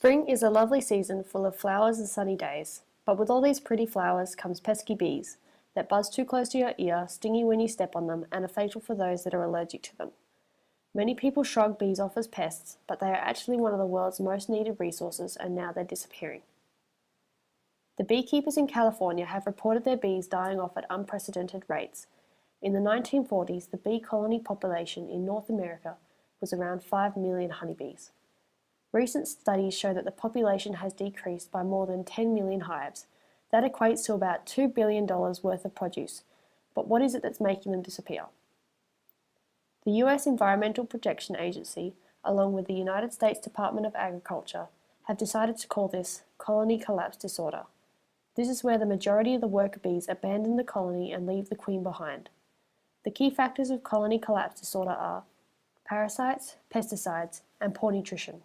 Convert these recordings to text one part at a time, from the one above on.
Spring is a lovely season full of flowers and sunny days, but with all these pretty flowers comes pesky bees that buzz too close to your ear, stingy when you step on them, and are fatal for those that are allergic to them. Many people shrug bees off as pests, but they are actually one of the world's most needed resources, and now they're disappearing. The beekeepers in California have reported their bees dying off at unprecedented rates. In the 1940s, the bee colony population in North America was around 5 million honeybees. Recent studies show that the population has decreased by more than 10 million hives. That equates to about $2 billion worth of produce. But what is it that's making them disappear? The US Environmental Protection Agency, along with the United States Department of Agriculture, have decided to call this colony collapse disorder. This is where the majority of the worker bees abandon the colony and leave the queen behind. The key factors of colony collapse disorder are parasites, pesticides, and poor nutrition.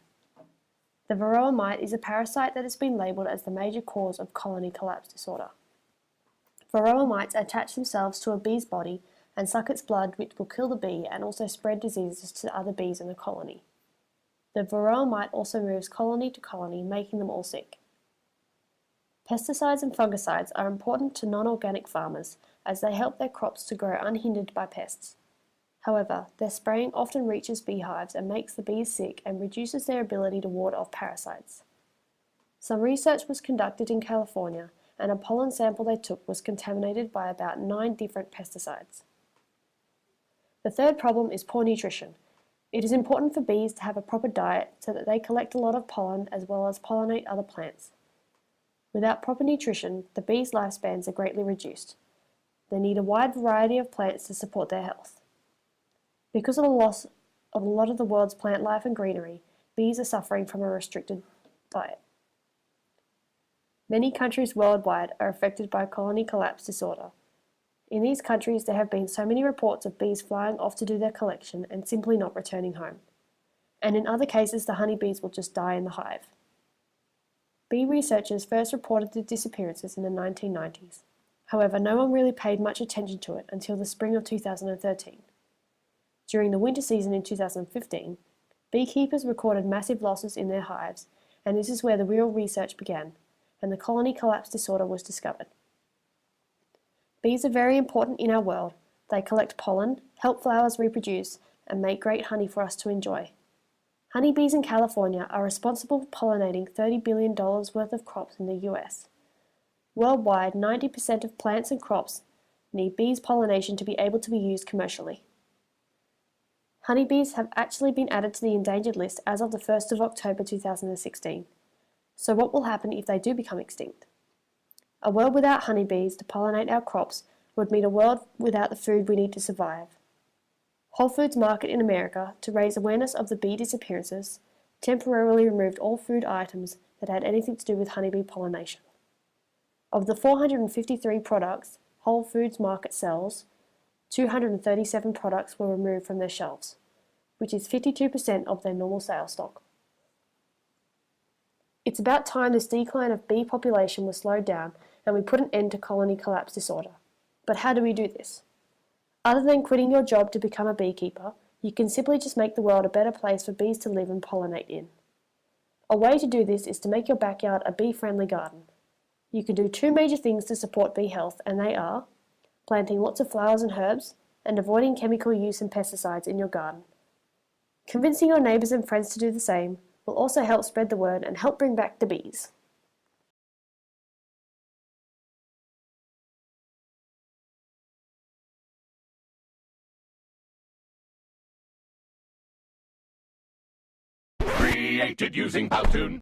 The varroa mite is a parasite that has been labelled as the major cause of colony collapse disorder. Varroa mites attach themselves to a bee's body and suck its blood, which will kill the bee and also spread diseases to other bees in the colony. The varroa mite also moves colony to colony, making them all sick. Pesticides and fungicides are important to non-organic farmers as they help their crops to grow unhindered by pests. However, their spraying often reaches beehives and makes the bees sick and reduces their ability to ward off parasites. Some research was conducted in California, and a pollen sample they took was contaminated by about 9 different pesticides. The third problem is poor nutrition. It is important for bees to have a proper diet so that they collect a lot of pollen as well as pollinate other plants. Without proper nutrition, the bees' lifespans are greatly reduced. They need a wide variety of plants to support their health. Because of the loss of a lot of the world's plant life and greenery, bees are suffering from a restricted diet. Many countries worldwide are affected by colony collapse disorder. In these countries, there have been so many reports of bees flying off to do their collection and simply not returning home. And in other cases, the honeybees will just die in the hive. Bee researchers first reported the disappearances in the 1990s. However, no one really paid much attention to it until the spring of 2013. During the winter season in 2015, beekeepers recorded massive losses in their hives, and this is where the real research began, and the colony collapse disorder was discovered. Bees are very important in our world. They collect pollen, help flowers reproduce, and make great honey for us to enjoy. Honeybees in California are responsible for pollinating $30 billion worth of crops in the US. Worldwide, 90% of plants and crops need bees' pollination to be able to be used commercially. Honeybees have actually been added to the endangered list as of the 1st of October 2016. So what will happen if they do become extinct? A world without honeybees to pollinate our crops would mean a world without the food we need to survive. Whole Foods Market in America, to raise awareness of the bee disappearances, temporarily removed all food items that had anything to do with honeybee pollination. Of the 453 products Whole Foods Market sells, 237 products were removed from their shelves, which is 52% of their normal sales stock. It's about time this decline of bee population was slowed down and we put an end to colony collapse disorder. But how do we do this? Other than quitting your job to become a beekeeper, you can simply just make the world a better place for bees to live and pollinate in. A way to do this is to make your backyard a bee-friendly garden. You can do 2 major things to support bee health, and they are planting lots of flowers and herbs, and avoiding chemical use and pesticides in your garden. Convincing your neighbours and friends to do the same will also help spread the word and help bring back the bees. Created using Powtoon.